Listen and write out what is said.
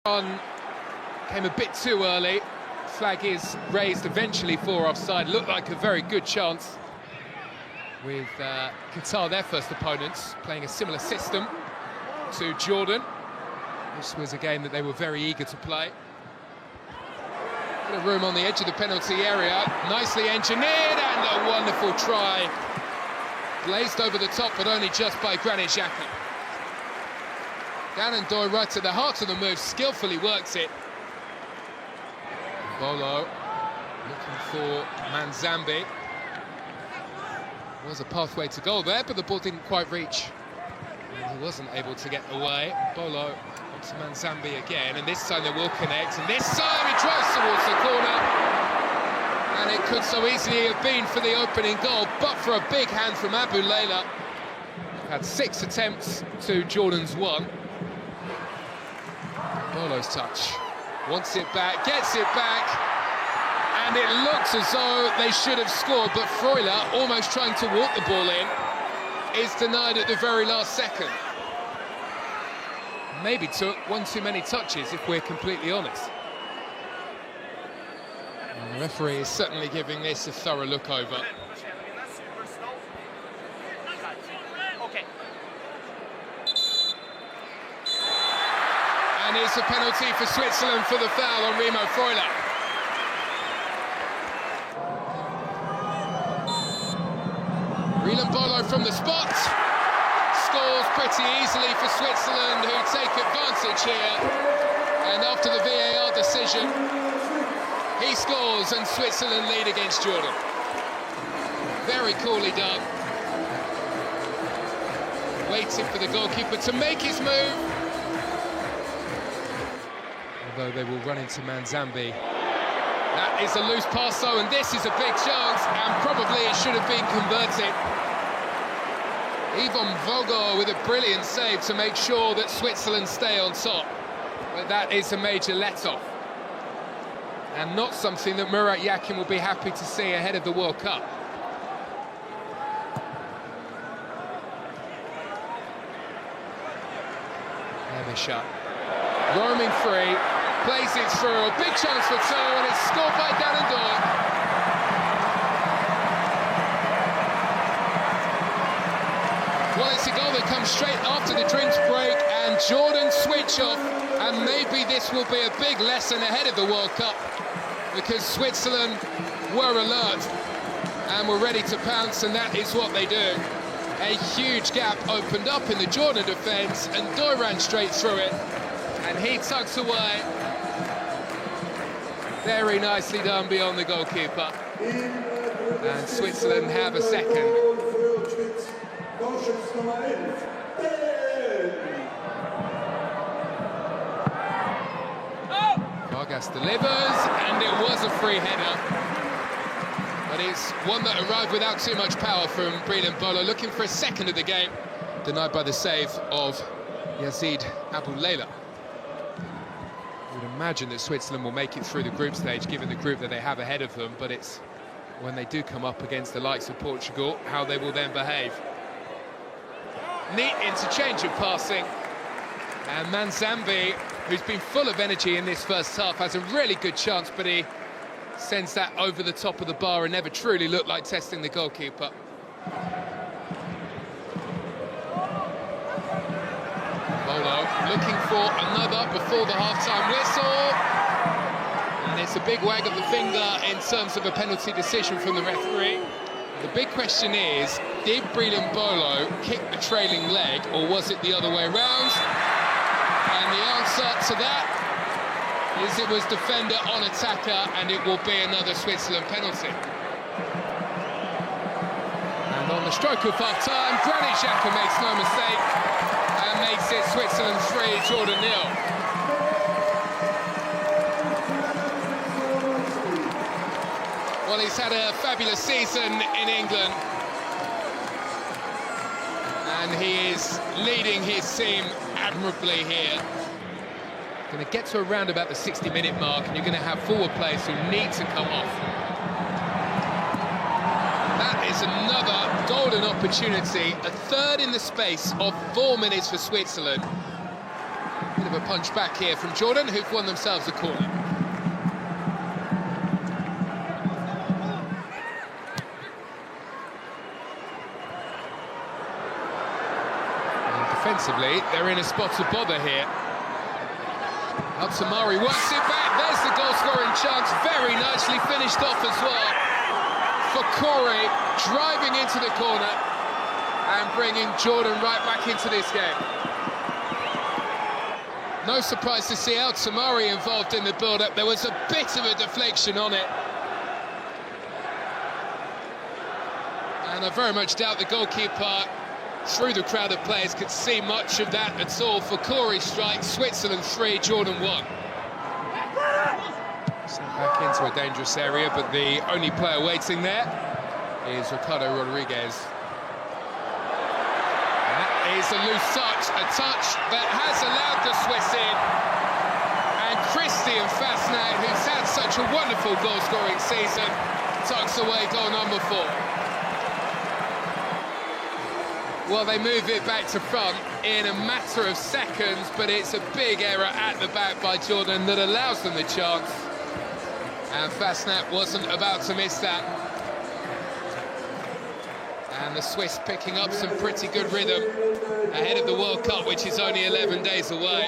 On came a bit too early. Flag is raised eventually for offside. Looked like a very good chance with Qatar, their first opponents, playing a similar system to Jordan. This was a game that they were very eager to play. Bit of room on the edge of the penalty area, nicely engineered, and a wonderful try. Glazed over the top, but only just by Granit Xhaka. Danendoy right at the heart of the move, skillfully works it. Bolo looking for Manzambi. Was a pathway to goal there, but the ball didn't quite reach. And he wasn't able to get away. Bolo up to Manzambi again, and this time they will connect, and this time he drives towards the corner. And it could so easily have been for the opening goal, but for a big hand from Abu Layla. Had 6 attempts to Jordan's 1. Bolo's touch. Wants it back, gets it back, and it looks as though they should have scored, but Freuler, almost trying to walk the ball in, is denied at the very last second. Maybe took one too many touches, if we're completely honest. And the referee is certainly giving this a thorough look over. And it's a penalty for Switzerland for the foul on Remo Freuler. Bolo from the spot. Scores pretty easily for Switzerland, who take advantage here. And after the VAR decision, he scores and Switzerland lead against Jordan. Very coolly done. Waiting for the goalkeeper to make his move. Although they will run into Manzambi. That is a loose pass though, and this is a big chance, and probably it should have been converted. Yvonne Vogel with a brilliant save to make sure that Switzerland stay on top. But that is a major let-off. And not something that Murat Yakin will be happy to see ahead of the World Cup. Ebershut. Roaming free, plays it through, a big chance for two, and it's scored by Danendoy. Well, it's a goal that comes straight after the drinks break, and Jordan switch off, and maybe this will be a big lesson ahead of the World Cup, because Switzerland were alert and were ready to pounce, and that is what they do. A huge gap opened up in the Jordan defence, and Doy ran straight through it, and he tucks away. Very nicely done beyond the goalkeeper. And Switzerland have a second. Vargas delivers, and it was a free header. But it's one that arrived without too much power from Brilliant Bolo, looking for a second of the game. Denied by the save of Yazid Abu Layla. I would imagine that Switzerland will make it through the group stage, given the group that they have ahead of them, but it's when they do come up against the likes of Portugal, how they will then behave. Neat interchange of passing, and Manzambi, who's been full of energy in this first half, has a really good chance, but he sends that over the top of the bar and never truly looked like testing the goalkeeper. Bolo looking for another before the half-time whistle, and it's a big wag of the finger in terms of a penalty decision from the referee. The big question is, did Brilliant Bolo kick the trailing leg, or was it the other way around? And the answer to that is it was defender on attacker, and it will be another Switzerland penalty. And on the stroke of half-time, Granit Xhaka makes no mistake and makes it Switzerland 3, Jordan 0. Well, he's had a fabulous season in England, and he is leading his team admirably here. Going to get to around about the 60-minute mark, and you're going to have forward players who need to come off. That is another golden opportunity, a third in the space of 4 minutes for Switzerland. Bit of a punch back here from Jordan, who've won themselves a corner. Defensively, they're in a spot of bother here. Up to Mari, works it back, there's the goal-scoring chance, very nicely finished off as well. For Corey, driving into the corner and bringing Jordan right back into this game. No surprise to see El Tamari involved in the build-up. There was a bit of a deflection on it. And I very much doubt the goalkeeper, through the crowd of players, could see much of that at all. For Corey's strike, Switzerland 3, Jordan 1. Sent back into a dangerous area, but the only player waiting there is Ricardo Rodriguez. That is a loose touch, a touch that has allowed the Swiss in. And Christian Fasnacht, who's had such a wonderful goal-scoring season, tucks away goal number 4. Well, they move it back to front in a matter of seconds, but it's a big error at the back by Jordan that allows them the chance. And Fasnacht wasn't about to miss that. And the Swiss picking up some pretty good rhythm ahead of the World Cup, which is only 11 days away.